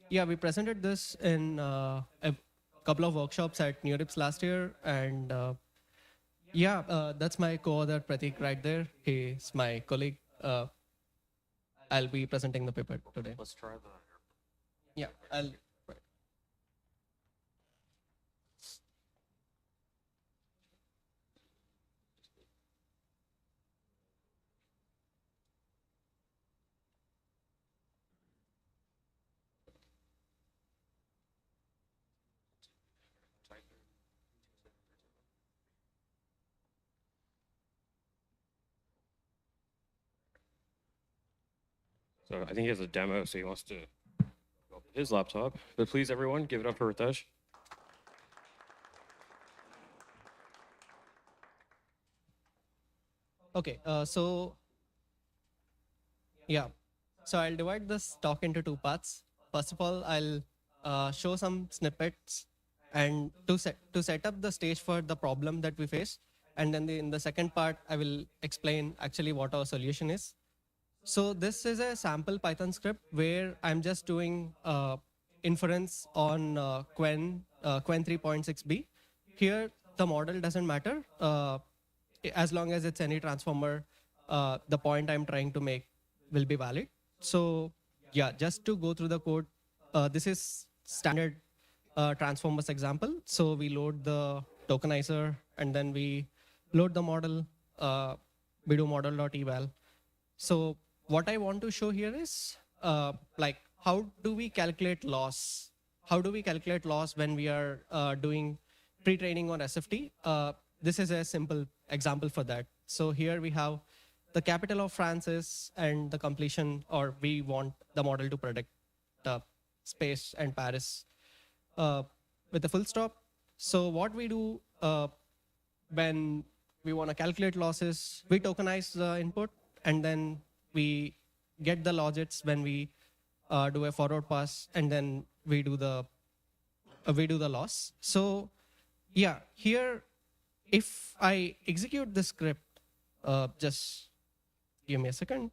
Yeah, we presented this in a couple of workshops at NeurIPS last year, and that's my co-author Prateek right there. He's my colleague. I'll be presenting the paper today. Let's try that. Yeah, I'll. So I think he has a demo, so he wants to go up to his laptop. But please, everyone, give it up for Ritesh. Okay, so I'll divide this talk into two parts. First of all, I'll show some snippets and to set up the stage for the problem that we face. And then in the second part, I will explain actually what our solution is. So this is a sample Python script where I'm just doing inference on Quen 3.6b. Here, the model doesn't matter. As long as it's any transformer, the point I'm trying to make will be valid. So yeah, just to go through the code, this is standard transformers example. So we load the tokenizer and then we load the model, we do model.eval. So what I want to show here is like how do we calculate loss? How do we calculate loss when we are doing pre-training on SFT? This is a simple example for that. So here we have the capital of France is and the completion, or we want the model to predict space and Paris with a full stop. So what we do when we want to calculate losses, we tokenize the input and then we get the logits when we do a forward pass, and then we do the loss. So yeah, here if I execute the script, just give me a second.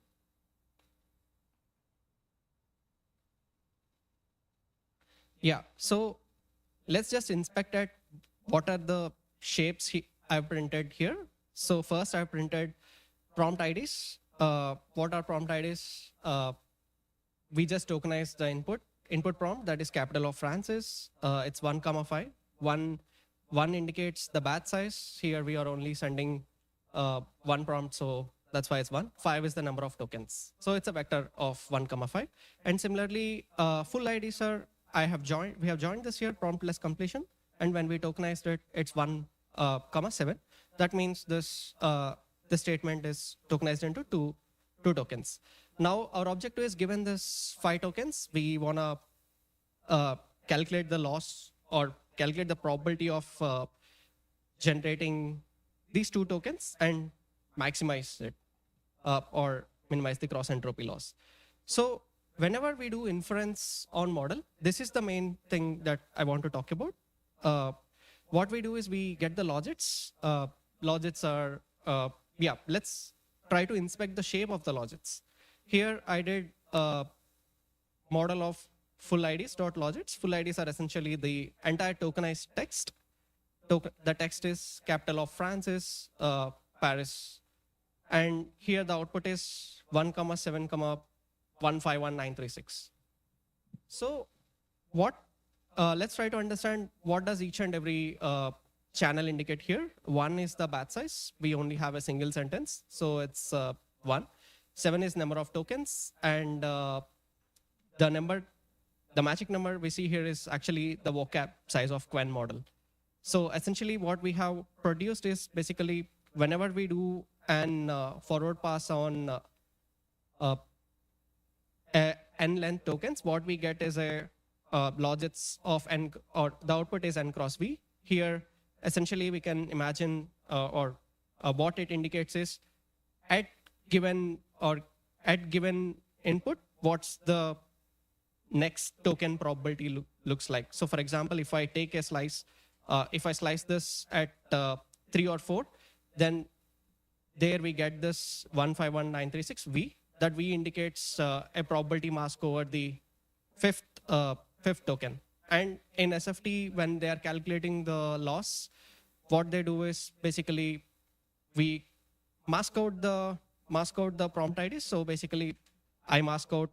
Yeah, so let's just inspect at what are the shapes I've printed here. So first I printed prompt IDs. What are prompt IDs? We just tokenize the input prompt, that is capital of Francis. It's 1,5. 1 indicates the batch size. Here we are only sending one prompt, so that's why it's 1. 5 is the number of tokens. So it's a vector of 1,5. And similarly, full IDs are, we have joined this here, prompt plus completion. And when we tokenized it, it's 1,7. That means this statement is tokenized into two tokens. Now our objective is, given this 5 tokens, we want to calculate the loss or calculate the probability of generating these 2 tokens and maximize it or minimize the cross entropy loss. So whenever we do inference on model, this is the main thing that I want to talk about. What we do is we get the logits. Logits are, let's try to inspect the shape of the logits. Here I did a model of full IDs dot logits. Full IDs are essentially the entire tokenized text. The text is capital of Francis, Paris. And here the output is 1,7,151,936. So let's try to understand what does each and every channel indicate here. 1 is the batch size. We only have a single sentence, so it's 1. 7 is number of tokens, and the magic number we see here is actually the vocab size of Quen model. So essentially what we have produced is basically whenever we do an forward pass on n-length tokens, what we get is a logits of n, or the output is n cross v. Here, essentially we can imagine what it indicates is at given input, what's the next token probability looks like. So for example, if I take a slice, if I slice this at 3 or 4, then there we get this 151,936 V. That V indicates a probability mask over the fifth token. And in SFT, when they are calculating the loss, what they do is basically we mask out the prompt IDs. So basically, I mask out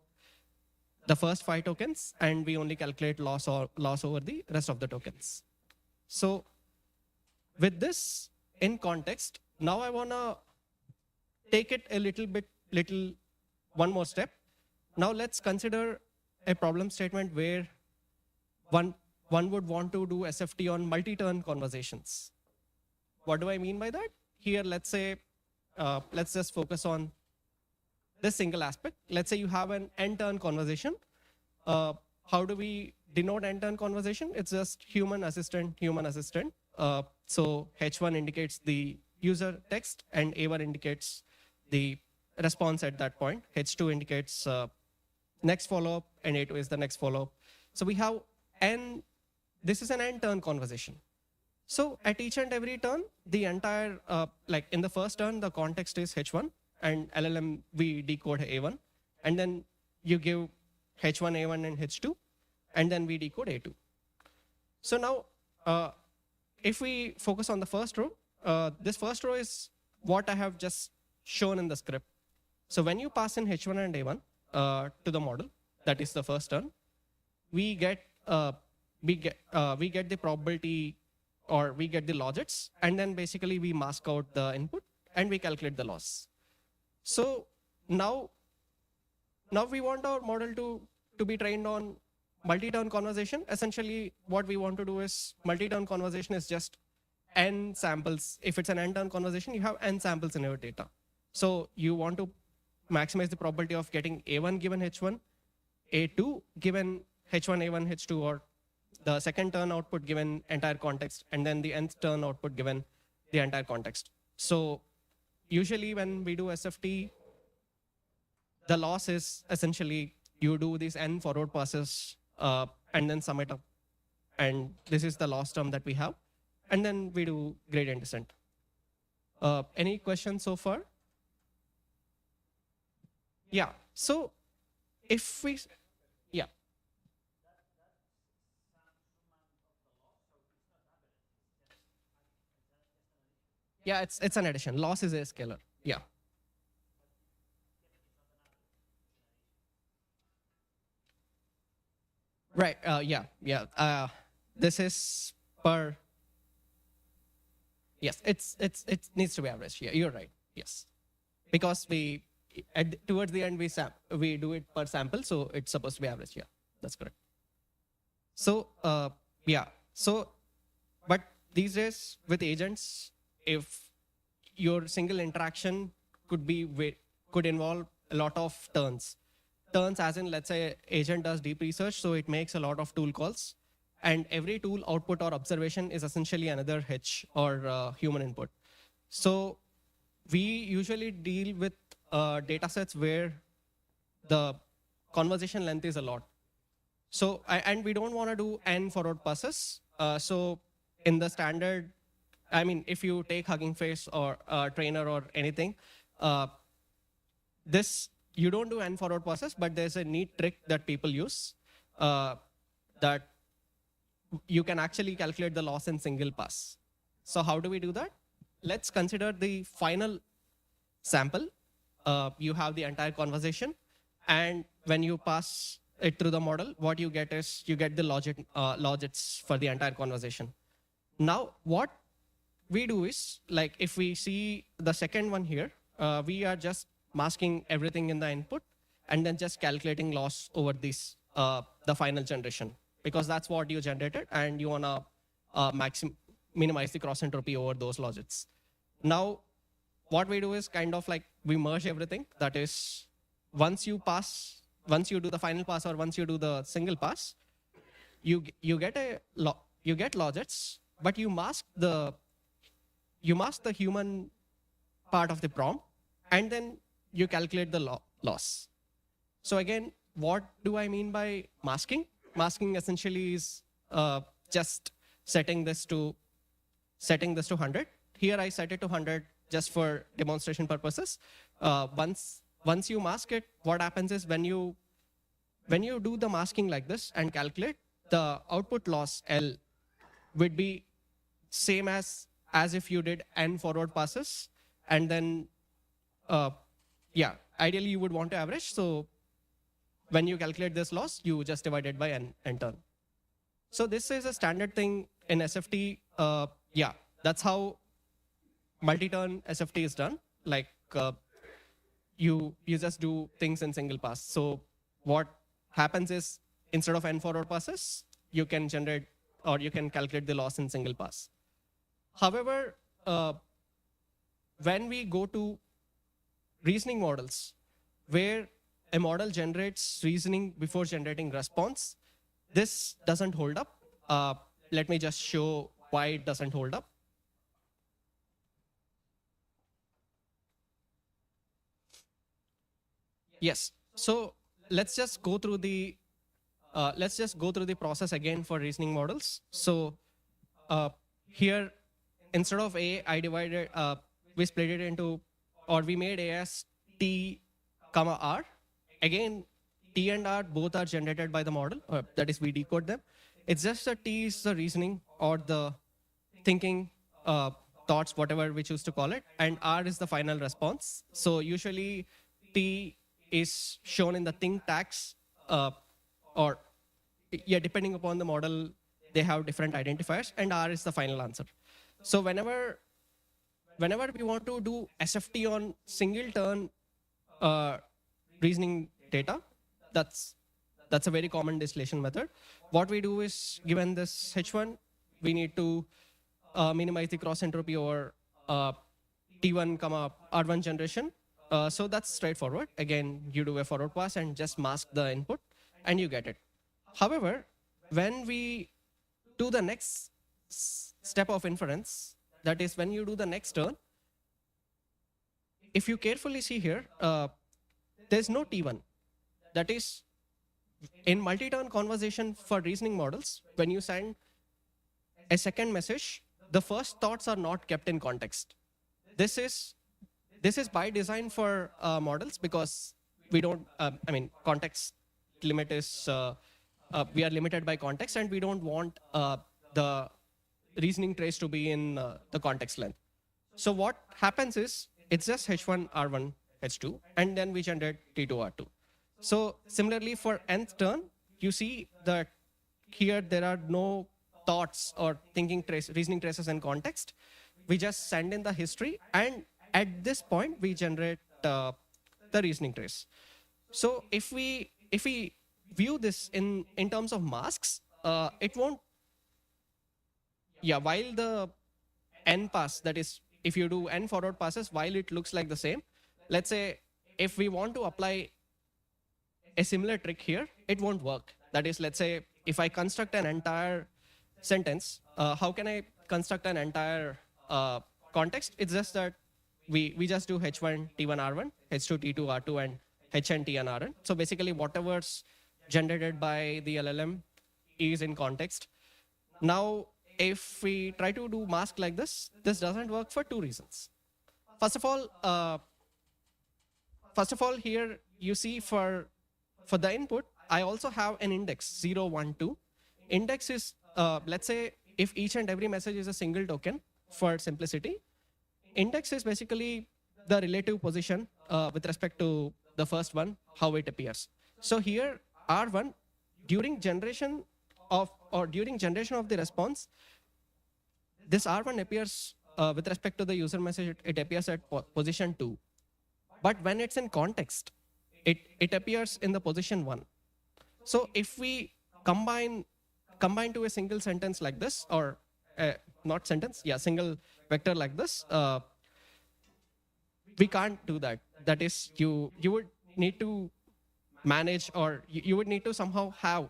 the first 5 tokens, and we only calculate loss over the rest of the tokens. So with this in context, now I wanna take it a little one more step. Now let's consider a problem statement where one would want to do SFT on multi-turn conversations. What do I mean by that? Here, let's say, let's just focus on this single aspect. Let's say you have an n-turn conversation. How do we denote n-turn conversation? It's just human assistant. So H1 indicates the user text, and A1 indicates the response at that point. H2 indicates next follow-up, and A2 is the next follow-up. So we have n. This is an n-turn conversation. So at each and every turn, the entire, like in the first turn, the context is H1, and LLM, we decode A1. And then you give H1, A1, and H2, and then we decode A2. So now, if we focus on the first row, this first row is what I have just shown in the script. So when you pass in H1 and A1 to the model, that is the first turn, we get the probability, or we get the logits, and then basically we mask out the input and we calculate the loss. So now we want our model to be trained on multi-turn conversation. Essentially, what we want to do is multi-turn conversation is just n samples. If it's an n-turn conversation, you have n samples in your data. So you want to maximize the probability of getting A1 given H1, A2 given H1, A1, H2, or the second turn output given entire context, and then the nth turn output given the entire context. So usually when we do SFT, the loss is essentially you do these n forward passes and then sum it up. And this is the loss term that we have. And then we do gradient descent. Any questions so far? Yeah. So if we, yeah. Yeah, it's an addition. Loss is a scalar. Yeah. Right. Yeah. This is per. Yes, it needs to be average. Yeah, you're right. Yes, because towards the end we do it per sample, so it's supposed to be average. Yeah, that's correct. So yeah. So, but these days with agents, if your single interaction could involve a lot of turns. Turns as in, let's say agent does deep research, so it makes a lot of tool calls, and every tool output or observation is essentially another H or human input. So we usually deal with data sets where the conversation length is a lot. So, and we don't want to do n forward passes. So in the standard, I mean, if you take Hugging Face or Trainer or anything, you don't do n forward passes, but there's a neat trick that people use that you can actually calculate the loss in single pass. So how do we do that? Let's consider the final sample. You have the entire conversation, and when you pass it through the model, what you get is you get the logits for the entire conversation. Now, what we do is, like, if we see the second one here, we are just masking everything in the input and then just calculating loss over this, the final generation, because that's what you generated and you wanna minimize the cross entropy over those logits. Now, what we do is kind of like we merge everything. That is, once you do the final pass or once you do the single pass, you get logits, but you mask the human part of the prompt, and then you calculate the loss. So again, what do I mean by masking? Masking essentially is just setting this to 100. Here I set it to 100 just for demonstration purposes. Once you mask it, what happens is when you when you do the masking like this and calculate, the output loss L would be same as if you did n forward passes, and then yeah, ideally you would want to average. So when you calculate this loss, you just divide it by n turn. So this is a standard thing in SFT. Yeah, that's how multi-turn SFT is done. Like you just do things in single pass. So what happens is, instead of n forward passes, you can generate or you can calculate the loss in single pass. However, when we go to reasoning models, where a model generates reasoning before generating response, this doesn't hold up. Let me just show why it doesn't hold up. Yes. So let's just go through the process again for reasoning models. So here, instead of A, I divided, we split it into, or we made A as T, comma R. Again, T and R both are generated by the model, that is, we decode them. It's just that T is the reasoning or the thinking, thoughts, whatever we choose to call it, and R is the final response. So usually T is shown in the think tags, or yeah, depending upon the model, they have different identifiers, and R is the final answer. So whenever we want to do SFT on single turn reasoning data, that's a very common distillation method. What we do is, given this H1, we need to minimize the cross entropy over T1 comma R1 generation. So that's straightforward. Again, you do a forward pass and just mask the input and you get it. However, when we do the next step of inference, that is when you do the next turn, if you carefully see here, there's no T1. That is, in multi-turn conversation for reasoning models, when you send a second message, the first thoughts are not kept in context. This is by design for models, because we don't, context limit is, we are limited by context, and we don't want the reasoning trace to be in the context length. So what happens is, it's just H1, R1, H2, and then we generate T2, R2. So similarly for nth turn, you see that here there are no thoughts or reasoning traces in context. We just send in the history, and at this point we generate the reasoning trace. So if we view this in terms of masks, it won't. Yeah, while the n pass, that is, if you do n forward passes, while it looks like the same, let's say if we want to apply a similar trick here, it won't work. That is, let's say if I construct an entire sentence, how can I construct an entire context? It's just that we just do H1, T1, R1, H2, T2, R2, and Hn, Tn, Rn. So basically whatever's generated by the LLM is in context. Now, if we try to do mask like this doesn't work for two reasons. First of all, here you see for the input, I also have an index 0, 1, 2. Index is, let's say, if each and every message is a single token for simplicity, index is basically the relative position with respect to the first one, how it appears. So here, R1, during generation of the response, this R1 appears with respect to the user message, it appears at position 2. But when it's in context, it appears in the position 1. So if we combine to a single sentence like this, or not sentence, yeah, single vector like this, we can't do that. That is, you would need to manage, or you would need to somehow have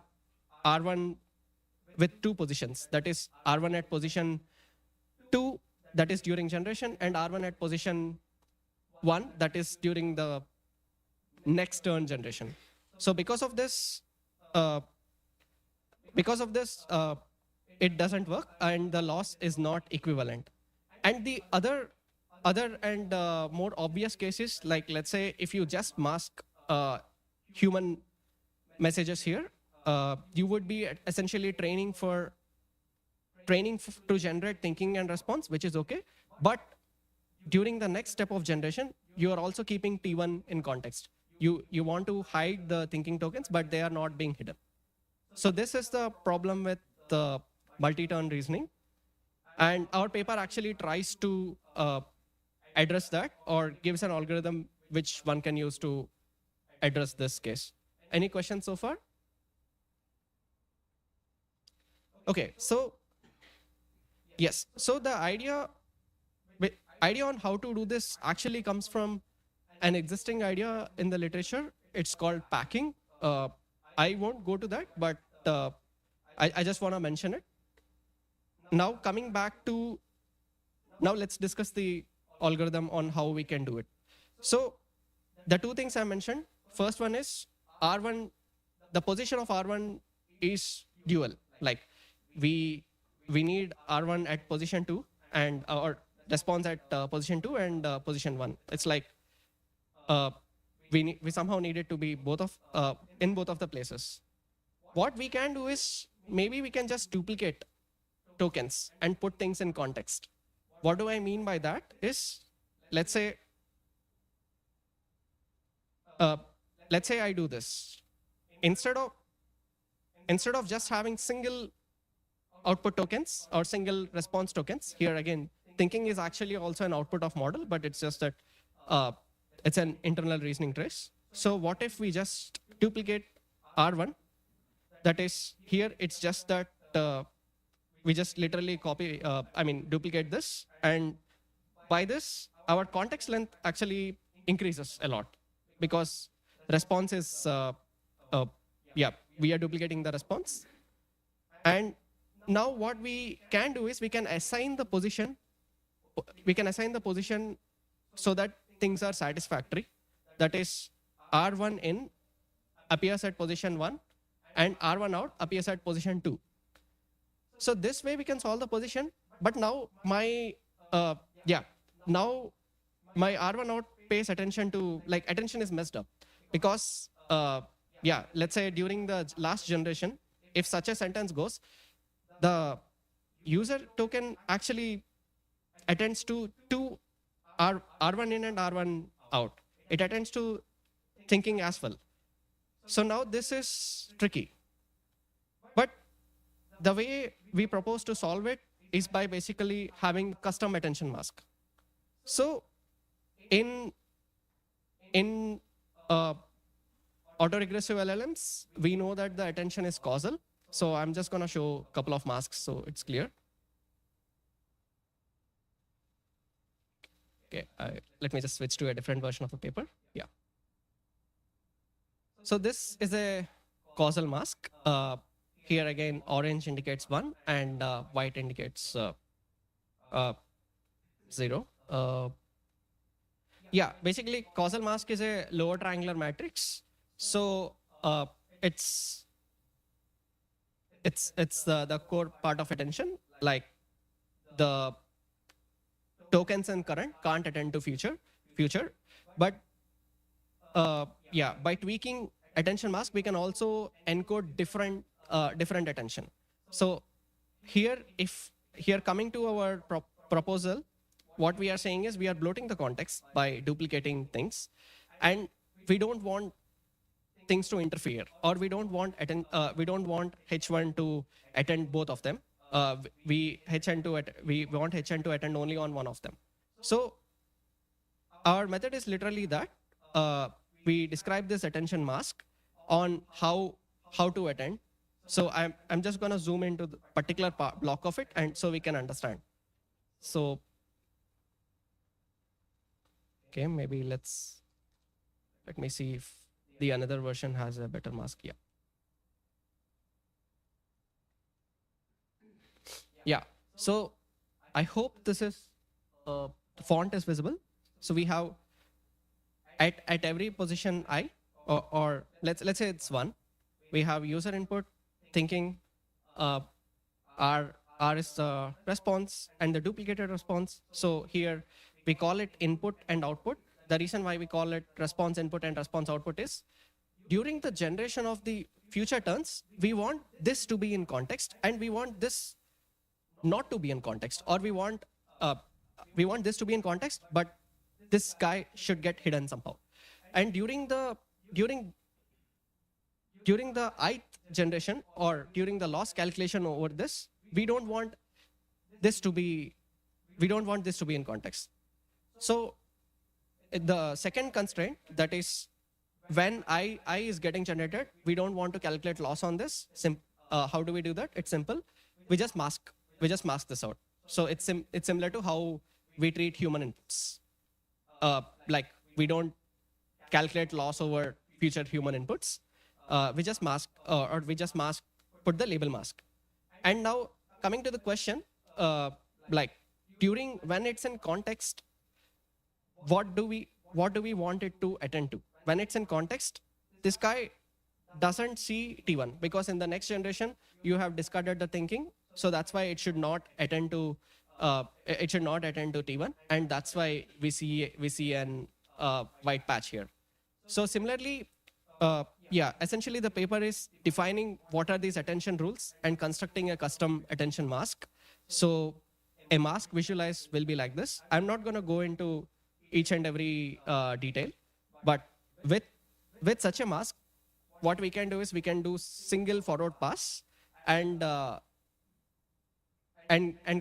R1 with two positions. That is, R1 at position 2, that is during generation, and R1 at position 1, that is during the next turn generation. So because of this, it doesn't work, and the loss is not equivalent. And the other and more obvious cases, like let's say if you just mask human messages here. You would be essentially training to generate thinking and response, which is okay. But during the next step of generation, you are also keeping T1 in context. You want to hide the thinking tokens, but they are not being hidden. So this is the problem with the multi-turn reasoning. And our paper actually tries to address that, or gives an algorithm which one can use to address this case. Any questions so far? Okay, so yes, so the idea on how to do this actually comes from an existing idea in the literature. It's called packing. I won't go to that, but I just want to mention it. Now coming back to, now let's discuss the algorithm on how we can do it. So the two things I mentioned, first one is R1, the position of R1 is dual. Like we need R1 at position 2 and or response at position 2 and position 1. It's like we somehow need it to be both of in both of the places. What we can do is maybe we can just duplicate tokens and put things in context. What do I mean by that is, let's say I do this. Instead of just having single output tokens or single response tokens, here again, thinking is actually also an output of model, but it's just that it's an internal reasoning trace. So what if we just duplicate R1? That is, here it's just that we just literally duplicate this, and by this our context length actually increases a lot, because response is we are duplicating the response. And now what we can do is we can assign the position so that things are satisfactory. That is, R1 in appears at position 1 and R1 out appears at position 2. So this way we can solve the position. But now my R1 out pays attention to, like, attention is messed up, because let's say during the last generation, if such a sentence goes, the user token actually attends to two R1 in and R1 out. It attends to thinking as well. So now this is tricky. But the way we propose to solve it is by basically having custom attention mask. So in autoregressive LLMs, we know that the attention is causal. So I'm just going to show a couple of masks so it's clear. Okay, let me just switch to a different version of the paper. Yeah. So this is a causal mask. Here again, orange indicates 1 and white indicates 0. Basically causal mask is a lower triangular matrix. So it's the core part of attention, like the tokens and current can't attend to future. But by tweaking attention mask, we can also encode different attention. So here coming to our proposal, what we are saying is we are bloating the context by duplicating things, and we don't want things to interfere, or we don't want H1 to attend both of them. We want H1 to attend only on one of them. So our method is literally that we describe this attention mask on how to attend. So I'm just going to zoom into the particular block of it, and so we can understand. So okay, maybe let me see if the another version has a better mask. Yeah. So I hope this is the font is visible. So we have at every position I, or let's say it's 1, we have user input, thinking, R is the response and the duplicated response. So here we call it input and output. The reason why we call it response input and response output is during the generation of the future turns, we want this to be in context, and we want this not to be in context, or we want this to be in context, but this guy should get hidden somehow. And during during the ith generation, or during the loss calculation over this, we don't want this to be in context. So the second constraint, that is when I is getting generated, we don't want to calculate loss on this. How do we do that? It's simple. We just mask this out. So it's similar to how we treat human inputs. Like we don't calculate loss over future human inputs. We just mask, or we just put the label mask. And now coming to the question, like when it's in context, what do we want it to attend to? When it's in context, this guy doesn't see T1, because in the next generation you have discarded the thinking, so that's why it should not attend to T1, and that's why we see an white patch here. So similarly, essentially the paper is defining what are these attention rules and constructing a custom attention mask. So a mask visualize will be like this. I'm not going to go into each and every detail, but with such a mask, what we can do is we can do single forward pass and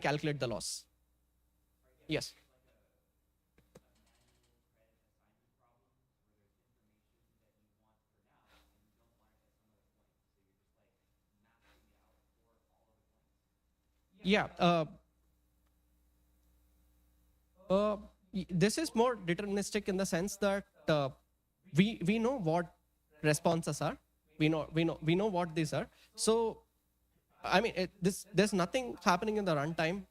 calculate the loss. Yes. Yeah. This is more deterministic in the sense that we know what responses are. We know what these are. So, I mean, there's nothing happening in the runtime.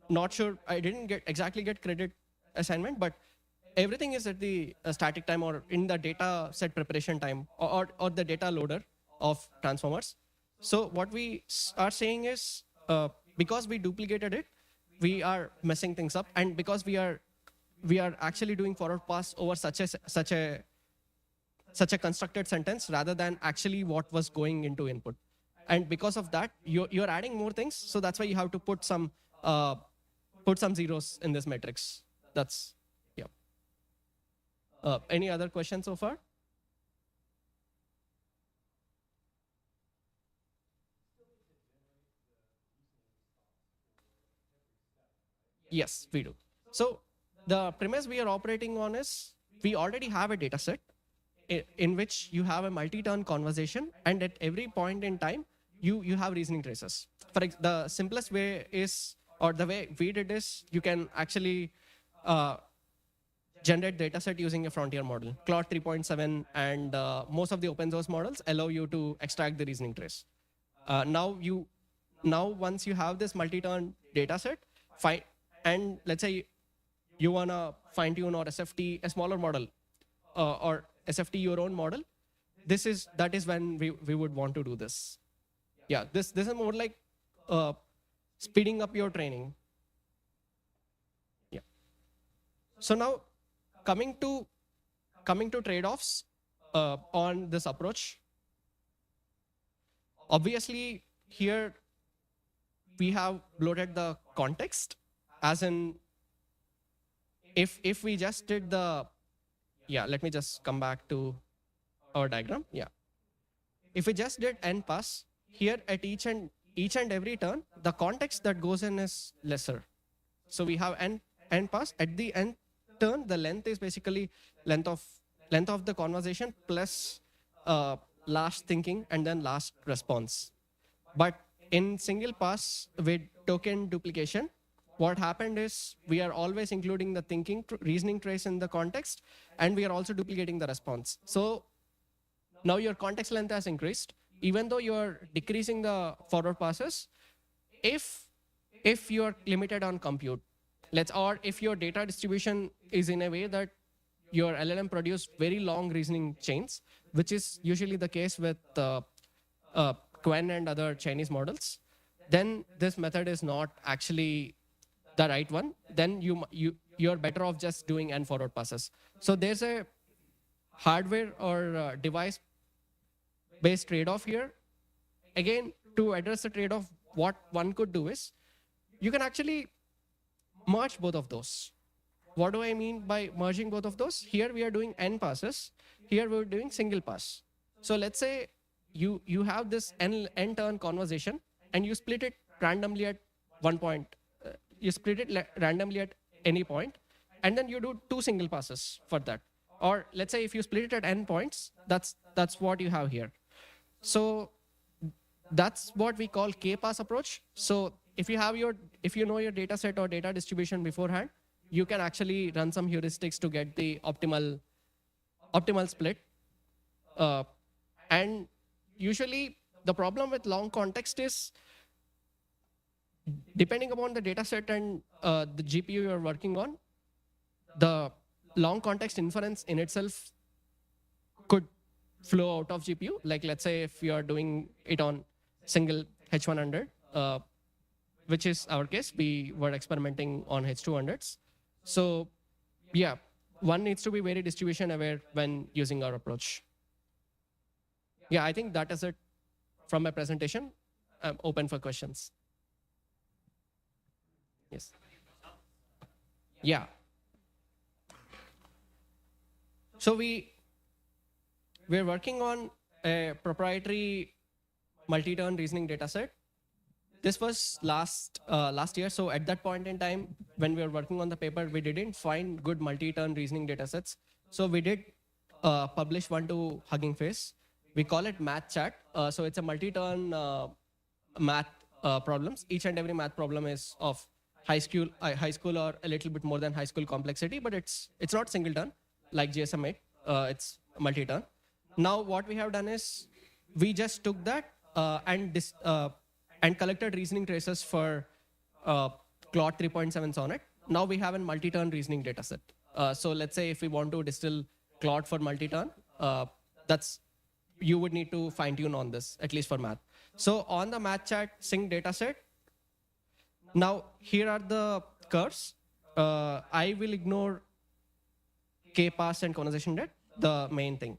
Not sure. I didn't exactly get credit assignment, but everything is at the static time, or in the data set preparation time, or the data loader of transformers. So what we are saying is, because we duplicated it, we are messing things up, and because we are actually doing forward pass over such a constructed sentence rather than actually what was going into input. And because of that, you're adding more things. So that's why you have to put some zeros in this matrix. That's, yeah. Any other questions so far? Yes, we do. So the premise we are operating on is we already have a data set in which you have a multi-turn conversation, and at every point in time, you have reasoning traces. The simplest way is, or the way we did is, you can actually generate data set using a frontier model. Claude 3.7 and most of the open source models allow you to extract the reasoning trace. Now once you have this multi-turn data set, and let's say you wanna fine tune or SFT a smaller model, or SFT your own model, that is when we would want to do this. Yeah, this is more like speeding up your training. Yeah. So now coming to trade-offs on this approach. Obviously, here we have bloated the context, as in if we just did the, let me just come back to our diagram. Yeah. If we just did n pass, here at each and every turn, the context that goes in is lesser. So we have n pass. At the n turn, the length is basically length of the conversation plus last thinking and then last response. But in single pass with token duplication, what happened is we are always including the reasoning trace in the context, and we are also duplicating the response. So now your context length has increased, even though you're decreasing the forward passes. If you're limited on compute, or if your data distribution is in a way that your LLM produced very long reasoning chains, which is usually the case with Quen and other Chinese models, then this method is not actually the right one. Then you're better off just doing n forward passes. So there's a hardware or device based trade-off here. Again, to address the trade-off, what one could do is you can actually merge both of those. What do I mean by merging both of those? Here we are doing n passes. Here we're doing single pass. So let's say you have this n turn conversation and you split it randomly at one point. You split it randomly at any point, and then you do 2 single passes for that. Or let's say if you split it at n points, that's what you have here. So that's what we call k-pass approach. So if you know your data set or data distribution beforehand, you can actually run some heuristics to get the optimal split. And usually the problem with long context is, depending upon the data set and the GPU you're working on, the long context inference in itself could flow out of GPU. Like let's say if you're doing it on single H100, which is our case, we were experimenting on H200s. So yeah, one needs to be very distribution aware when using our approach. Yeah, I think that is it from my presentation. I'm open for questions. Yes. Yeah. So we're working on a proprietary multi-turn reasoning dataset. This was last year. So at that point in time, when we were working on the paper, we didn't find good multi-turn reasoning datasets. So we did publish one to Hugging Face. We call it math chat. So it's a multi-turn math problems. Each and every math problem is of high school or a little bit more than high school complexity, but it's not single turn like GSM-8. It's multi-turn. Now what we have done is we just took that and collected reasoning traces for Claude 3.7 Sonnet. Now we have a multi-turn reasoning dataset. So let's say if we want to distill Claude for multi-turn, you would need to fine tune on this, at least for math. So on the math chat sync dataset, now here are the curves. I will ignore k-pass and conversation depth, the main thing.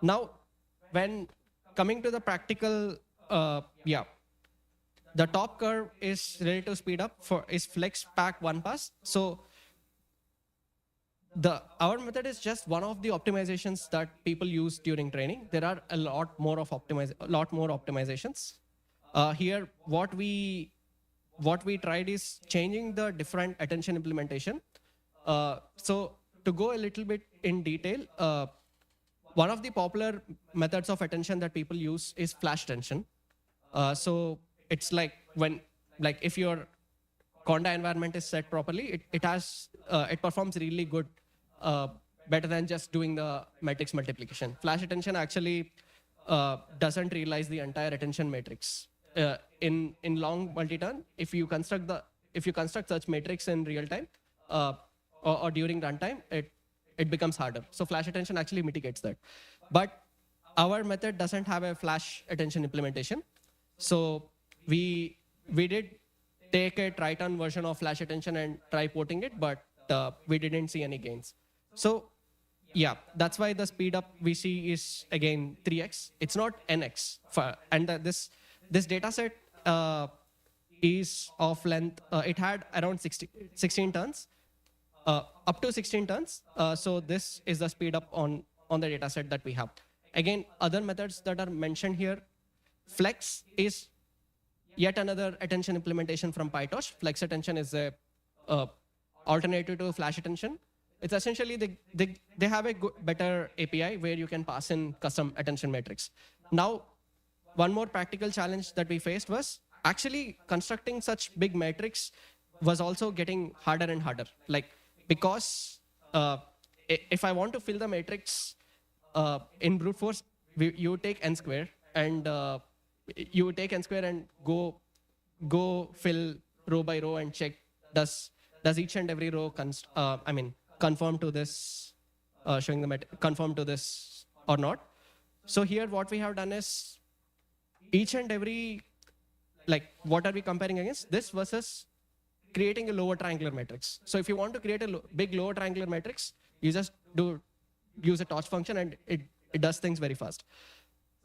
Now, when coming to the practical, the top curve is relative speed up is flex pack 1 pass. So our method is just one of the optimizations that people use during training. There are a lot more optimizations. Here, what we tried is changing the different attention implementation. So to go a little bit in detail, one of the popular methods of attention that people use is flash attention. So it's like if your Conda environment is set properly, it performs really good, better than just doing the matrix multiplication. Flash attention actually doesn't realize the entire attention matrix. In long multi-turn, if you construct such matrix in real time or during runtime, it becomes harder. So flash attention actually mitigates that. But our method doesn't have a flash attention implementation. So we did take a try-turn version of flash attention and try porting it, but we didn't see any gains. So yeah, that's why the speed up we see is again 3x. It's not nx. And this data set is of length. It had around 16 turns, up to 16 turns. So this is the speed up on the data set that we have. Again, other methods that are mentioned here, flex is yet another attention implementation from PyTorch. Flex attention is a alternative to flash attention. It's essentially they have a better API where you can pass in custom attention metrics. Now, one more practical challenge that we faced was actually constructing such big metrics was also getting harder and harder. Because if I want to fill the matrix in brute force, you take n square and you take n square and go fill row by row and check does each and every row conform to this, showing the conform to this or not. So here what we have done is each and every, what are we comparing against? This versus creating a lower triangular matrix. So if you want to create a big lower triangular matrix, you just do use a torch function, and it does things very fast.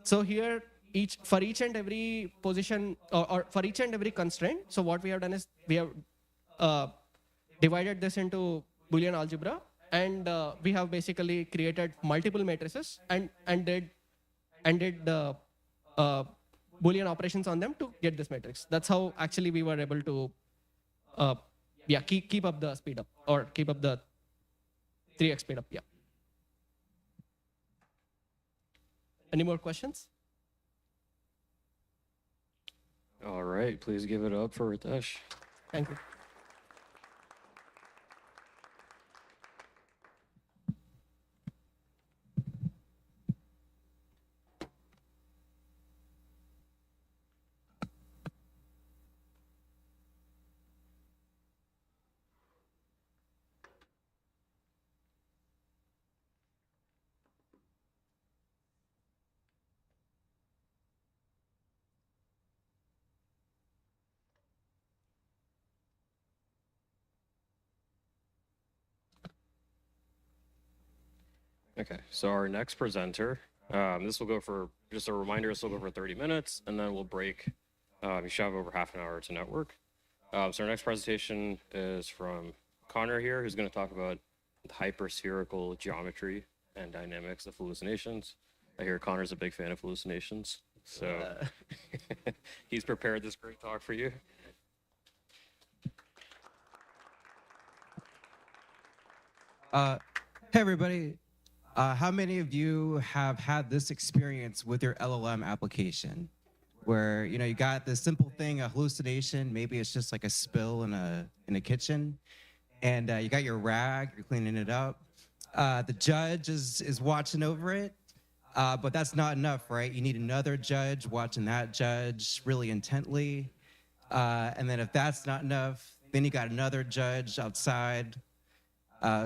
So here, for each and every position, or for each and every constraint, so what we have done is we have divided this into Boolean algebra, and we have basically created multiple matrices and did Boolean operations on them to get this matrix. That's how actually we were able to keep up the speed up, or keep up the 3x speed up. Yeah. Any more questions? All right, please give it up for Ritesh. Thank you. Okay, so our next presenter, this will go for, just a reminder, this will go for 30 minutes, and then we'll break. We should have over half an hour to network. So our next presentation is from Connor here, who's going to talk about hyper-spherical geometry and dynamics of hallucinations. I hear Connor's a big fan of hallucinations, so he's prepared this great talk for you. Hey, everybody. How many of you have had this experience with your LLM application where, you know, you got this simple thing, a hallucination, maybe it's just like a spill in a kitchen, and you got your rag, you're cleaning it up. The judge is watching over it, but that's not enough, right? You need another judge watching that judge really intently. And then if that's not enough, then you got another judge outside.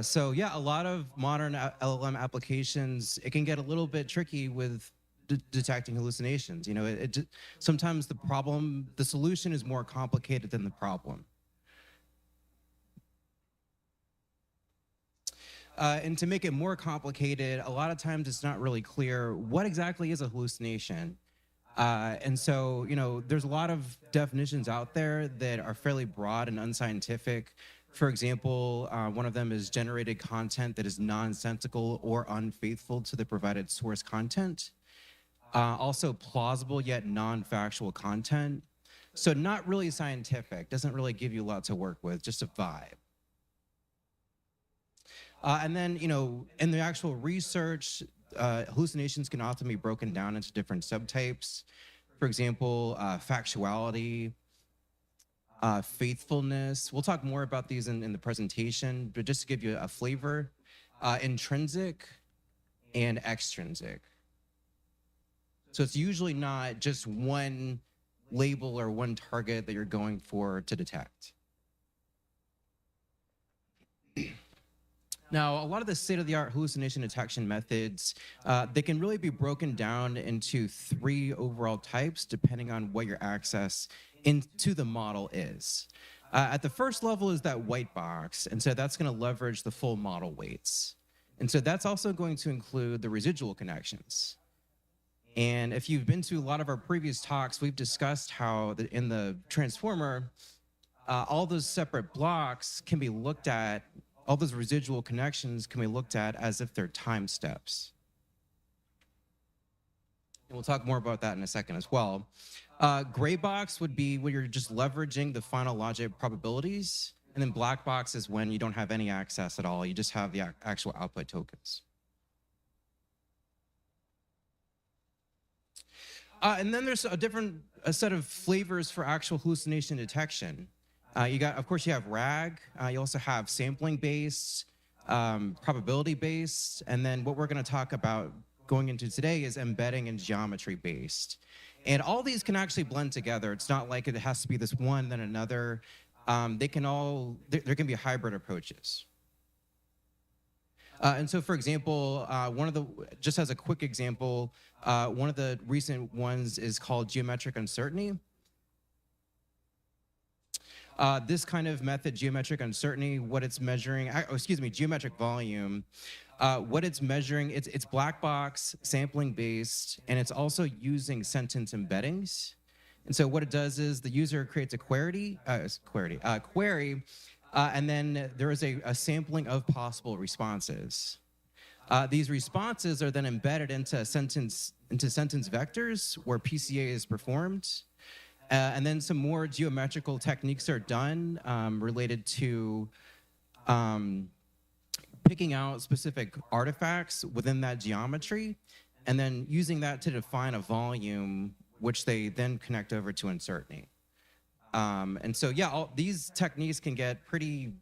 So yeah, a lot of modern LLM applications, it can get a little bit tricky with detecting hallucinations. You know, sometimes the solution is more complicated than the problem. And to make it more complicated, a lot of times it's not really clear what exactly is a hallucination. And so, you know, there's a lot of definitions out there that are fairly broad and unscientific. For example, one of them is generated content that is nonsensical or unfaithful to the provided source content. Also plausible yet non-factual content. So not really scientific, doesn't really give you a lot to work with, just a vibe. And then, you know, in the actual research, hallucinations can often be broken down into different subtypes. For example, factuality, faithfulness. We'll talk more about these in the presentation, but just to give you a flavor, intrinsic and extrinsic. So it's usually not just one label or one target that you're going for to detect. Now, a lot of the state-of-the-art hallucination detection methods, they can really be broken down into 3 overall types, depending on what your access into the model is. At the first level is that white box, and so that's going to leverage the full model weights. And so that's also going to include the residual connections. And if you've been to a lot of our previous talks, we've discussed how in the transformer, all those separate blocks can be looked at, all those residual connections can be looked at as if they're time steps. And we'll talk more about that in a second as well. Gray box would be when you're just leveraging the final logic probabilities. And then black box is when you don't have any access at all. You just have the actual output tokens. And then there's a set of flavors for actual hallucination detection. Of course, you have RAG. You also have sampling-based, probability-based, and then what we're going to talk about going into today is embedding and geometry-based. And all these can actually blend together. It's not like it has to be this one, then another. There can be hybrid approaches. And so, for example, just as a quick example, one of the recent ones is called geometric uncertainty. This kind of method, geometric uncertainty, what it's measuring, geometric volume, what it's measuring, it's black box, sampling based, and it's also using sentence embeddings. And so what it does is the user creates a query, and then there is a sampling of possible responses. These responses are then embedded into sentence vectors where PCA is performed. And then some more geometrical techniques are done related to picking out specific artifacts within that geometry, and then using that to define a volume, which they then connect over to uncertainty. And so, yeah, these techniques can get pretty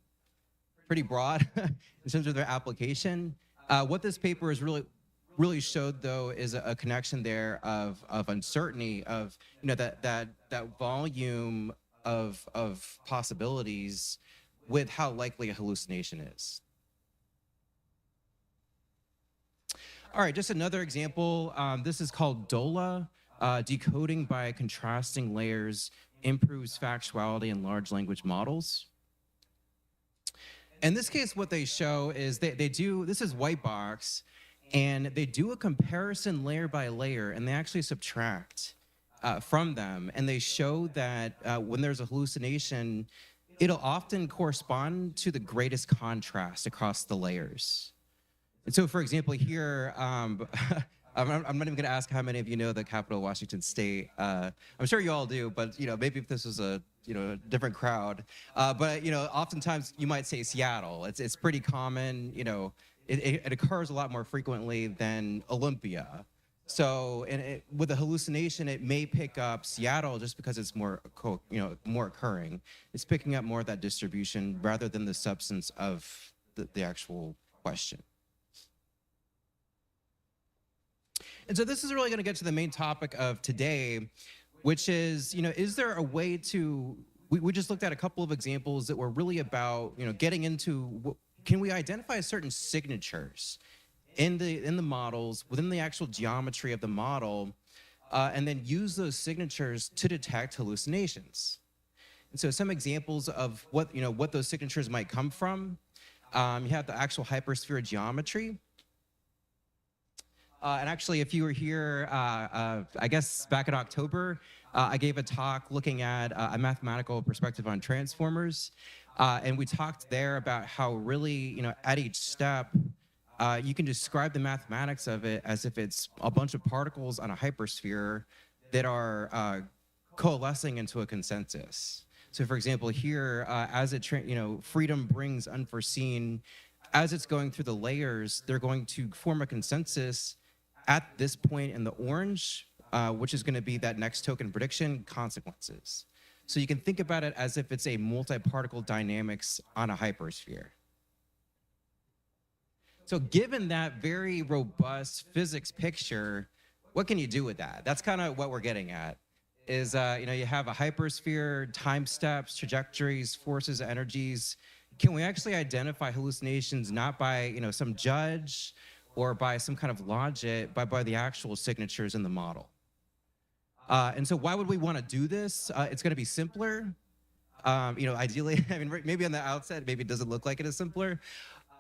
broad in terms of their application. What this paper is really showed, though, is a connection there of uncertainty, of that volume of possibilities with how likely a hallucination is. All right, just another example. This is called DOLA, decoding by contrasting layers improves factuality in large language models. In this case, what they show is they do, this is white box, and they do a comparison layer by layer, and they actually subtract from them. And they show that when there's a hallucination, it'll often correspond to the greatest contrast across the layers. And so, for example, here, I'm not even going to ask how many of you know the capital of Washington State. I'm sure you all do, but maybe if this was a different crowd. But oftentimes you might say Seattle. It's pretty common. It occurs a lot more frequently than Olympia. So, with a hallucination, it may pick up Seattle just because it's more occurring. It's picking up more of that distribution rather than the substance of the actual question. And so this is really going to get to the main topic of today, which is, is there a way to, we just looked at a couple of examples that were really about, getting into, can we identify certain signatures in the models, within the actual geometry of the model, and then use those signatures to detect hallucinations? And so some examples of what those signatures might come from. You have the actual hypersphere geometry. And actually, if you were here, I guess back in October, I gave a talk looking at a mathematical perspective on transformers. And we talked there about how really, at each step, you can describe the mathematics of it as if it's a bunch of particles on a hypersphere that are coalescing into a consensus. So for example, here, as freedom brings unforeseen, as it's going through the layers, they're going to form a consensus at this point in the orange, which is going to be that next token prediction consequences. So you can think about it as if it's a multi-particle dynamics on a hypersphere. So given that very robust physics picture, what can you do with that? That's kind of what we're getting at. Is you have a hypersphere, time steps, trajectories, forces, energies. Can we actually identify hallucinations not by some judge or by some kind of logic, but by the actual signatures in the model? And so why would we want to do this? It's going to be simpler. Ideally, maybe on the outset, maybe it doesn't look like it is simpler,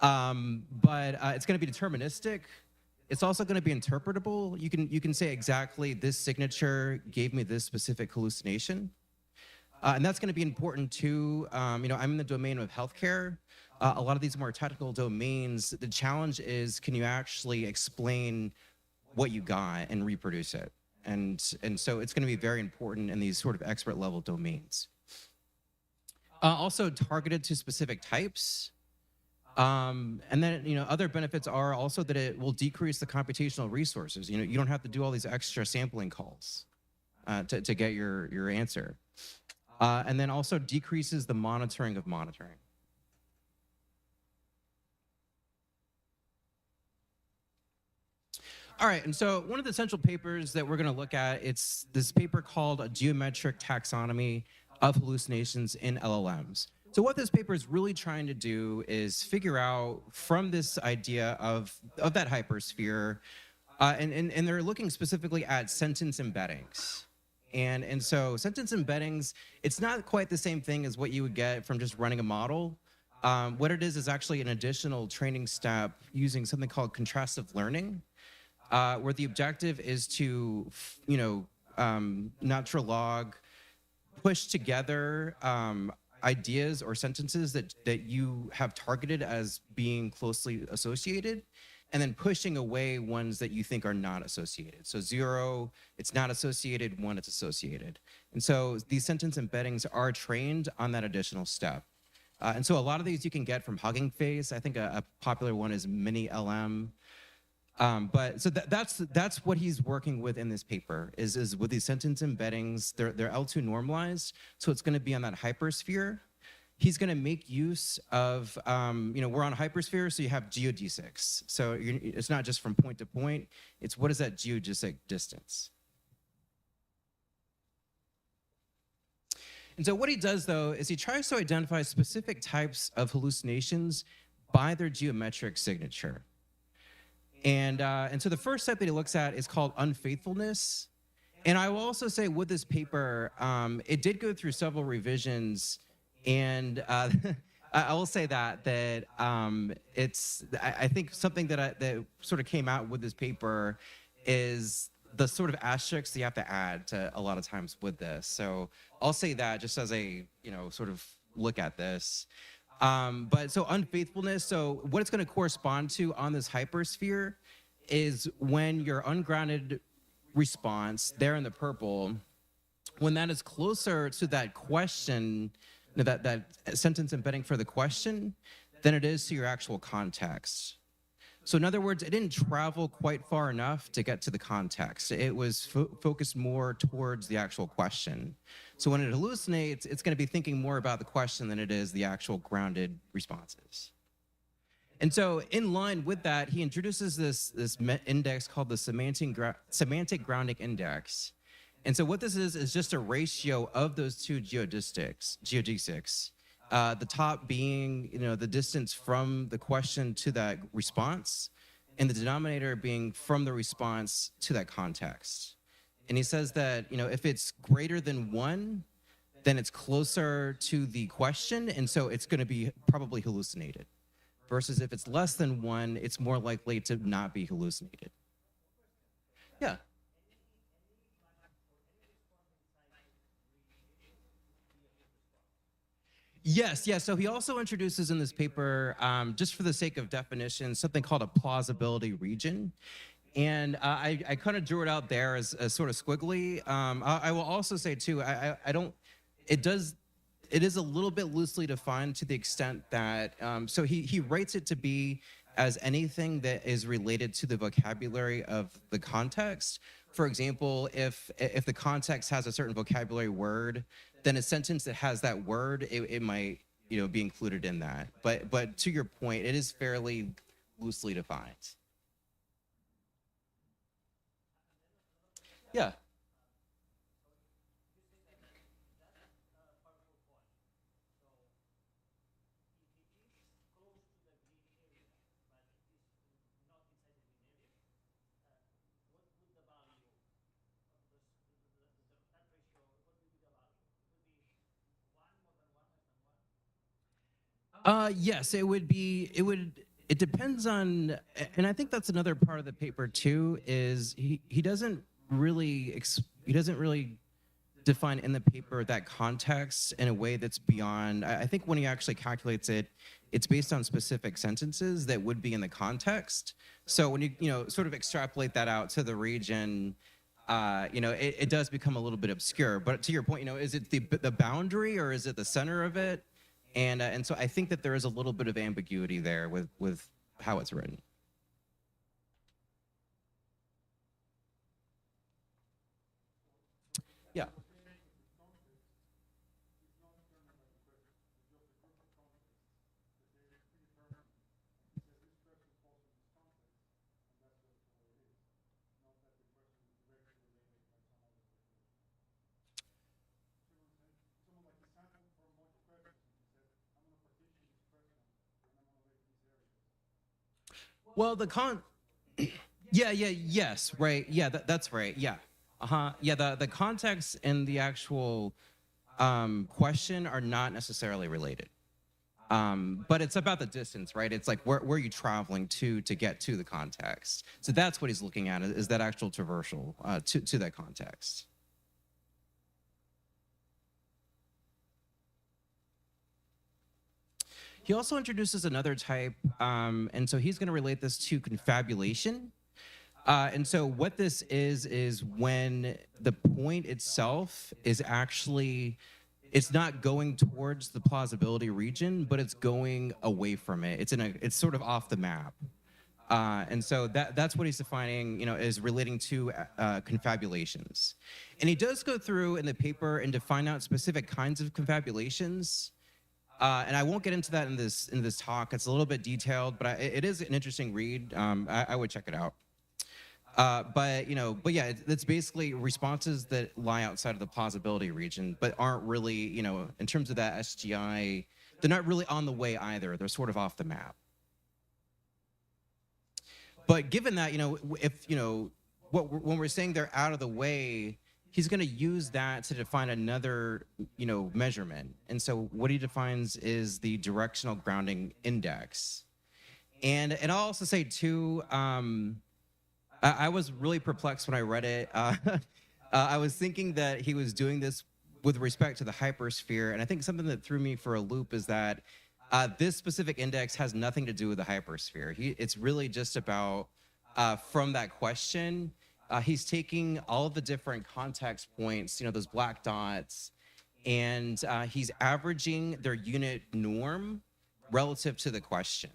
but it's going to be deterministic. It's also going to be interpretable. You can say exactly this signature gave me this specific hallucination. And that's going to be important too. I'm in the domain of healthcare. A lot of these more technical domains, the challenge is, can you actually explain what you got and reproduce it? And so it's going to be very important in these sort of expert level domains. Also targeted to specific types. And then, other benefits are also that it will decrease the computational resources. You don't have to do all these extra sampling calls to get your answer. And then also decreases the monitoring of monitoring. All right, and so one of the central papers that we're going to look at, it's this paper called A Geometric Taxonomy of Hallucinations in LLMs. So what this paper is really trying to do is figure out from this idea of that hypersphere, and they're looking specifically at sentence embeddings. And so sentence embeddings, it's not quite the same thing as what you would get from just running a model. What it is actually an additional training step using something called contrastive learning, where the objective is to, natural log, push together ideas or sentences that you have targeted as being closely associated, and then pushing away ones that you think are not associated. So 0, it's not associated, 1, it's associated. And so these sentence embeddings are trained on that additional step. And so a lot of these you can get from Hugging Face. I think a popular one is Mini LM. But so that's what he's working with in this paper is with these sentence embeddings. They're L2 normalized, so it's going to be on that hypersphere. He's going to make use of, we're on a hypersphere, so you have geodesics. So it's not just from point to point, it's what is that geodesic distance. And so what he does, though, is he tries to identify specific types of hallucinations by their geometric signature. And so the first type that he looks at is called unfaithfulness. And I will also say with this paper, it did go through several revisions. And I will say that I think something that sort of came out with this paper is the sort of asterisks you have to add to a lot of times with this. So I'll say that just as a sort of look at this. But so unfaithfulness, so what it's going to correspond to on this hypersphere is when your ungrounded response there in the purple, when that is closer to that question, that sentence embedding for the question, than it is to your actual context. So in other words, it didn't travel quite far enough to get to the context. It was focused more towards the actual question. So when it hallucinates, it's going to be thinking more about the question than it is the actual grounded responses. And so in line with that, he introduces this index called the semantic grounding index. And so what this is just a ratio of those two geodesics. The top being, the distance from the question to that response, and the denominator being from the response to that context. And he says that, if it's greater than 1, then it's closer to the question, and so it's going to be probably hallucinated. Versus if it's less than 1, it's more likely to not be hallucinated. Yeah. Yes. So he also introduces in this paper, just for the sake of definition, something called a plausibility region. And I kind of drew it out there as sort of squiggly. I will also say too, it is a little bit loosely defined to the extent that, so he rates it to be as anything that is related to the vocabulary of the context. For example, if the context has a certain vocabulary word, then a sentence that has that word, it might be included in that. But to your point, it is fairly loosely defined. Yeah. Yes, it depends on, and I think that's another part of the paper too, is he doesn't really define in the paper that context in a way that's beyond. I think when he actually calculates it, it's based on specific sentences that would be in the context. So when you sort of extrapolate that out to the region, it does become a little bit obscure. But to your point, is it the boundary or is it the center of it? And so I think that there is a little bit of ambiguity there with how it's written. Yeah. Well, yes, right. Yeah, that's right. Yeah. Yeah, the context and the actual question are not necessarily related. But it's about the distance, right? It's like where are you traveling to get to the context? So that's what he's looking at, is that actual traversal to that context. He also introduces another type, and so he's going to relate this to confabulation. And so what this is when the point itself is actually, it's not going towards the plausibility region, but it's going away from it. It's sort of off the map. And so that's what he's defining, is relating to confabulations. And he does go through in the paper and define out specific kinds of confabulations. And I won't get into that in this talk. It's a little bit detailed, but it is an interesting read. I would check it out. But yeah, it's basically responses that lie outside of the plausibility region, but aren't really, in terms of that SGI, they're not really on the way either. They're sort of off the map. But given that, when we're saying they're out of the way, he's going to use that to define another, measurement. And so what he defines is the directional grounding index. And I'll also say too, I was really perplexed when I read it. I was thinking that he was doing this with respect to the hypersphere. And I think something that threw me for a loop is that this specific index has nothing to do with the hypersphere. It's really just about, from that question, he's taking all of the different context points, those black dots, and he's averaging their unit norm relative to the question.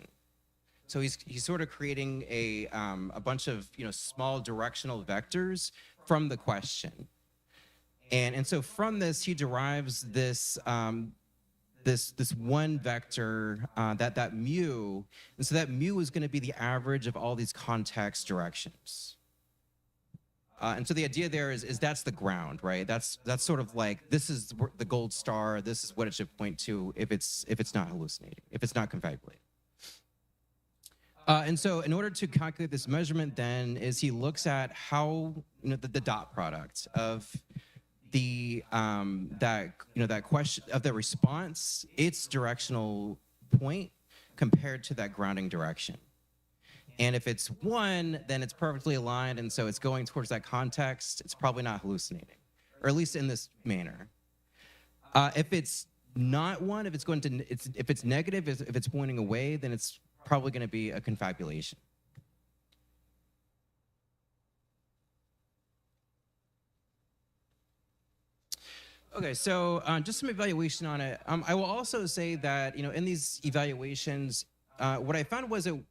So he's sort of creating a bunch of small directional vectors from the question, and so from this he derives this this one vector that mu, and so that mu is going to be the average of all these context directions. And so the idea there is that's the ground, right? That's sort of like, this is the gold star. This is what it should point to if it's not hallucinating, if it's not confabulating. And so in order to calculate this measurement then is he looks at how, the dot product of the, that question of the response, its directional point compared to that grounding direction. And if it's 1, then it's perfectly aligned. And so it's going towards that context. It's probably not hallucinating, or at least in this manner. If it's not 1, if it's negative, if it's pointing away, then it's probably going to be a confabulation. Okay, so just some evaluation on it. I will also say that in these evaluations, what I found was that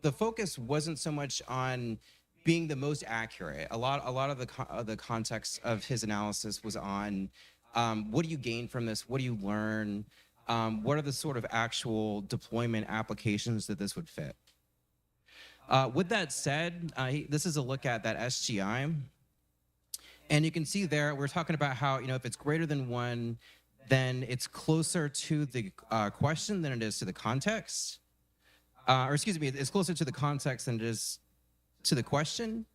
the focus wasn't so much on being the most accurate. A lot of the context of his analysis was on what do you gain from this? What do you learn? What are the sort of actual deployment applications that this would fit? With that said, this is a look at that SGI. And you can see there, we're talking about how, if it's greater than 1, then it's closer to the question than it is to the context. Or excuse me, it's closer to the context than it is to the question.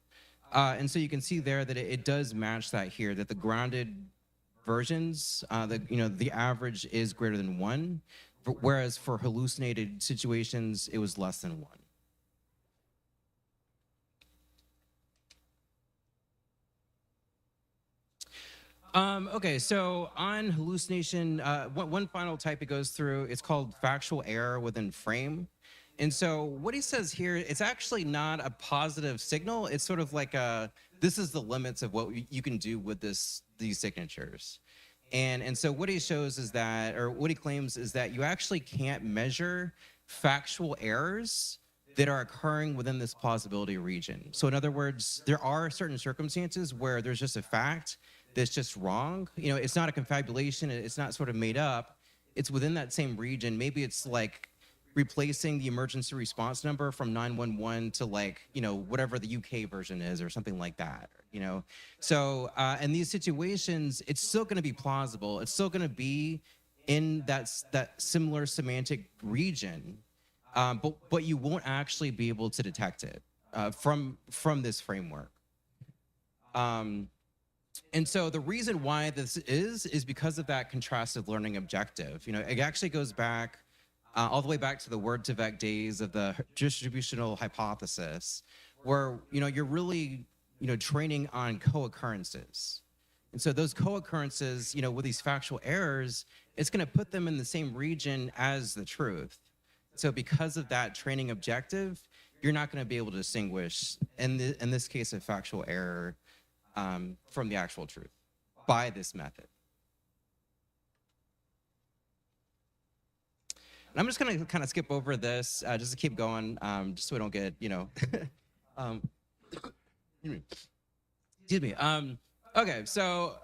And so you can see there that it does match that here, that the grounded versions, the average is greater than 1, whereas for hallucinated situations, it was less than 1. Okay, so on hallucination, one final type it goes through, it's called factual error within frame. And so what he says here, it's actually not a positive signal. It's sort of like this is the limits of what you can do with these signatures. And so what he shows is that, or what he claims is that you actually can't measure factual errors that are occurring within this plausibility region. So in other words, there are certain circumstances where there's just a fact that's just wrong. It's not a confabulation. It's not sort of made up. It's within that same region. Maybe it's like replacing the emergency response number from 911 to whatever the UK version is or something like that, So in these situations, it's still going to be plausible. It's still going to be in that similar semantic region, but you won't actually be able to detect it from this framework. And so the reason why this is because of that contrastive learning objective. It actually goes back all the way back to the word-to-vec days of the distributional hypothesis, where you're really training on co-occurrences. And so those co-occurrences, with these factual errors, it's going to put them in the same region as the truth. So because of that training objective, you're not going to be able to distinguish, in this case, a factual error from the actual truth by this method. And I'm just going to kind of skip over this just to keep going, just so we don't get, excuse me. Okay, so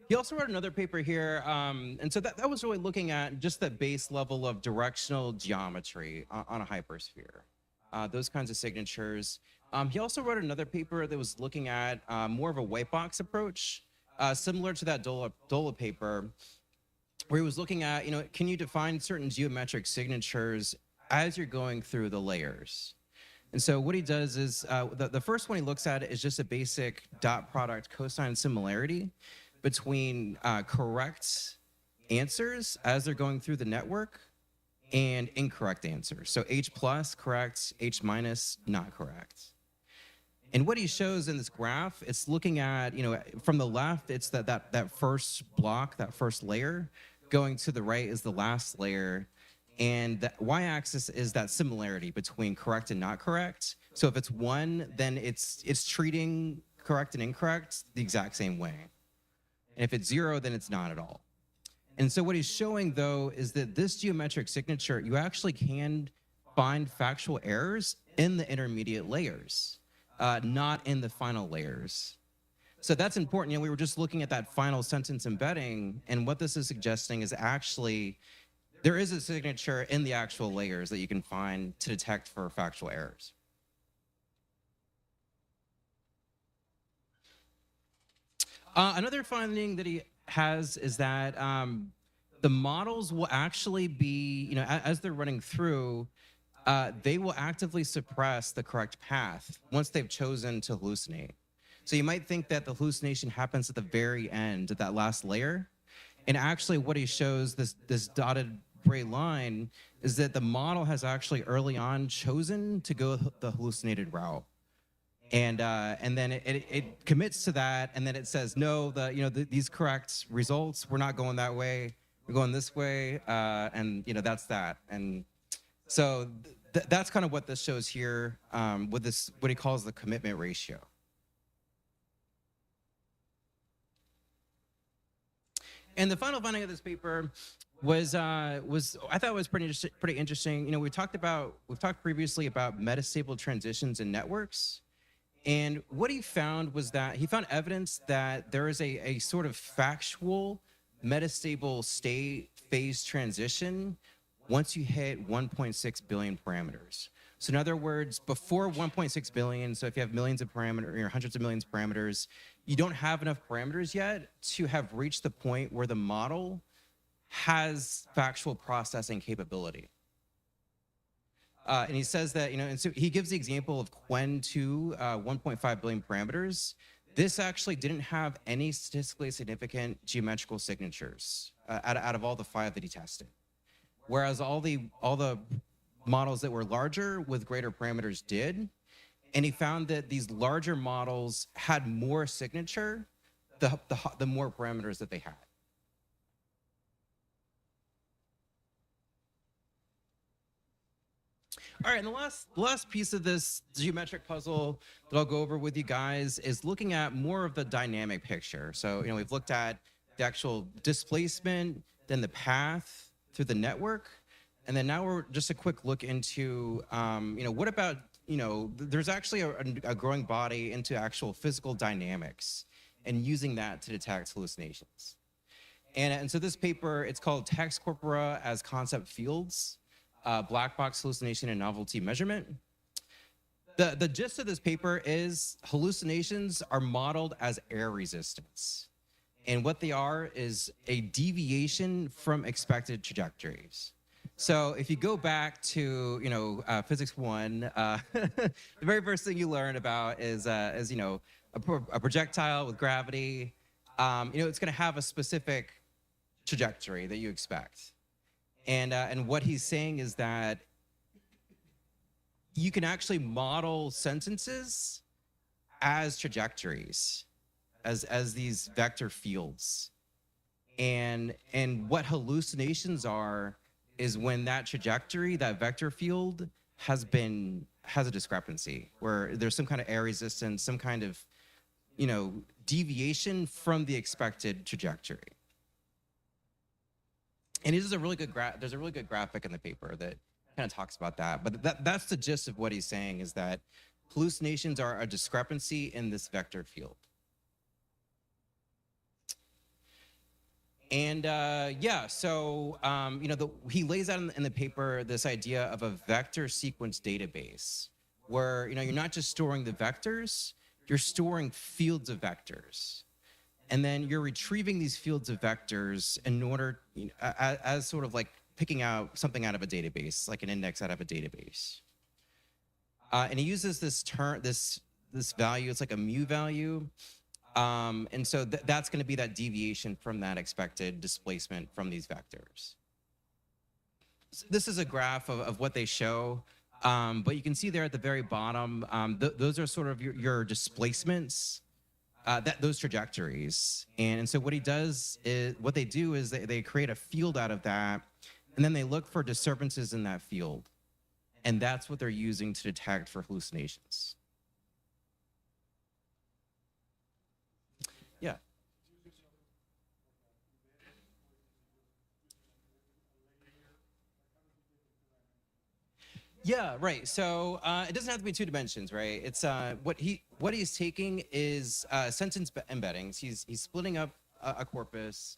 he also wrote another paper here, and so that was really looking at just the base level of directional geometry on a hypersphere, those kinds of signatures. He also wrote another paper that was looking at more of a white box approach, similar to that Dola paper, where he was looking at, can you define certain geometric signatures as you're going through the layers? And so what he does is, the first one he looks at is just a basic dot product cosine similarity between correct answers as they're going through the network and incorrect answers. So H plus, correct, H minus, not correct. And what he shows in this graph, it's looking at, from the left, it's that first block, that first layer. Going to the right is the last layer. And the y-axis is that similarity between correct and not correct. So if it's 1, then it's treating correct and incorrect the exact same way. And if it's 0, then it's not at all. And so what he's showing, though, is that this geometric signature, you actually can find factual errors in the intermediate layers, not in the final layers. So that's important. We were just looking at that final sentence embedding, and what this is suggesting is actually there is a signature in the actual layers that you can find to detect for factual errors. Another finding that he has is that the models will actually be, as they're running through, they will actively suppress the correct path once they've chosen to hallucinate. So you might think that the hallucination happens at the very end of that last layer. And actually what he shows, this dotted gray line, is that the model has actually early on chosen to go the hallucinated route. And then it commits to that, and then it says, no, these correct results, we're not going that way, we're going this way, and that's that. And so that's kind of what this shows here with this, what he calls the commitment ratio. And the final finding of this paper was I thought was pretty interesting. We've talked previously about metastable transitions in networks. And what he found was that he found evidence that there is a sort of factual metastable state phase transition once you hit 1.6 billion parameters. So in other words, before 1.6 billion, so if you have millions of parameters or hundreds of millions of parameters, you don't have enough parameters yet to have reached the point where the model has factual processing capability. And he says that, and so he gives the example of Quen 2, 1.5 billion parameters. This actually didn't have any statistically significant geometrical signatures out of all the 5 that he tested. Whereas all the models that were larger with greater parameters did. And he found that these larger models had more signature the more parameters that they had. All right, and the last piece of this geometric puzzle that I'll go over with you guys is looking at more of the dynamic picture. So, we've looked at the actual displacement, then the path through the network, and then now we're just a quick look into, what about, there's actually a growing body into actual physical dynamics and using that to detect hallucinations. And so this paper, it's called Text Corpora as Concept Fields. Black box hallucination and novelty measurement. The gist of this paper is hallucinations are modeled as air resistance. And what they are is a deviation from expected trajectories. So if you go back to physics 1, the very first thing you learn about is a projectile with gravity. It's going to have a specific trajectory that you expect, and what he's saying is that you can actually model sentences as trajectories, as these vector fields, and what hallucinations are is when that trajectory, that vector field has a discrepancy, where there's some kind of air resistance, some kind of deviation from the expected trajectory. And there's a really good graphic in the paper that kind of talks about that. But that's the gist of what he's saying, is that hallucinations are a discrepancy in this vector field. And he lays out in the paper this idea of a vector sequence database, where you're not just storing the vectors, you're storing fields of vectors, and then you're retrieving these fields of vectors in order as sort of like picking out something out of a database, like an index out of a database. And he uses this term, this value. It's like a mu value. And so that's going to be that deviation from that expected displacement from these vectors. So this is a graph of what they show, but you can see there at the very bottom, those are sort of your displacements, those trajectories. And so what they do is they create a field out of that, and then they look for disturbances in that field. And that's what they're using to detect for hallucinations. Yeah. Yeah, right. So it doesn't have to be 2 dimensions, right? It's what he's taking is sentence embeddings. He's splitting up a corpus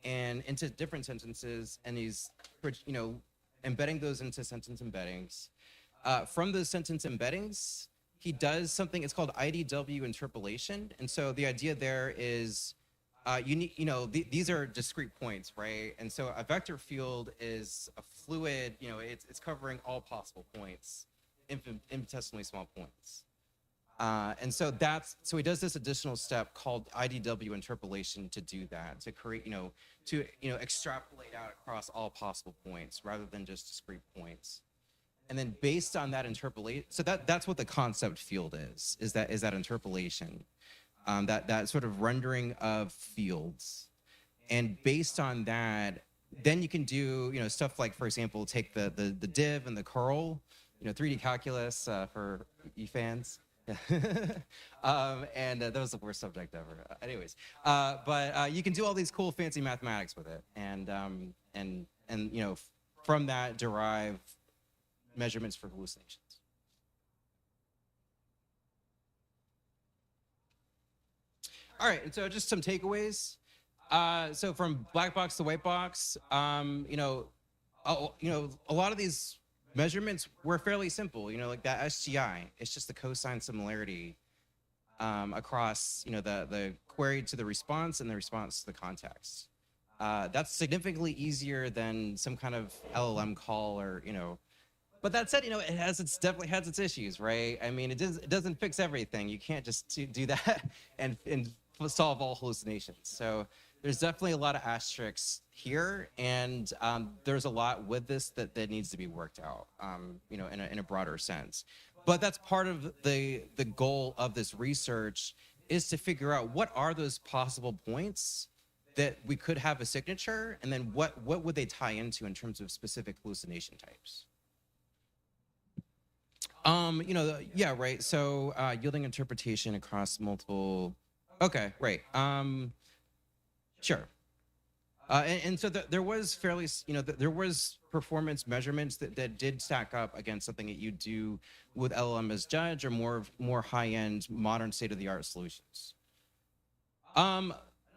and into different sentences, and he's embedding those into sentence embeddings. From those sentence embeddings, he does something. It's called IDW interpolation, and so the idea there is these are discrete points, right? And so a vector field is a fluid. It's covering all possible points, infinitesimally small points. And so he does this additional step called IDW interpolation to do that, to create, to extrapolate out across all possible points rather than just discrete points. And then based on that interpolation, so that's what the concept field is that interpolation, that sort of rendering of fields. And based on that, then you can do stuff like, for example, take the div and the curl, 3D calculus for you fans. And that was the worst subject ever. Anyways, but you can do all these cool fancy mathematics with it, and from that derive measurements for hallucinations. All right, and so just some takeaways. So from black box to white box, a lot of these measurements were fairly simple. Like that SGI, it's just the cosine similarity across the query to the response and the response to the context. That's significantly easier than some kind of LLM call or But that said, it definitely has its issues, right? I mean, it doesn't fix everything. You can't just do that and solve all hallucinations. So there's definitely a lot of asterisks here, and there's a lot with this that needs to be worked out, in a broader sense. But that's part of the goal of this research, is to figure out what are those possible points that we could have a signature, and then what would they tie into in terms of specific hallucination types. Yeah, right. So yielding interpretation across multiple. Okay, right. Sure. And so there was fairly, there was performance measurements that did stack up against something that you do with LLM as judge, or more high-end, modern state-of-the-art solutions.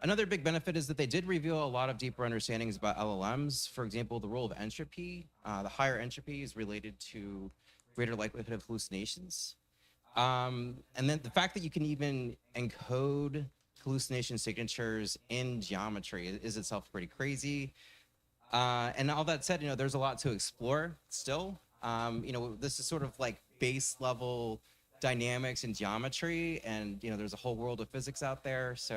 Another big benefit is that they did reveal a lot of deeper understandings about LLMs. For example, the role of entropy. The higher entropy is related to greater likelihood of hallucinations. And then the fact that you can even encode hallucination signatures in geometry is itself pretty crazy. And all that said, there's a lot to explore still. This is sort of like base level dynamics and geometry, and there's a whole world of physics out there. So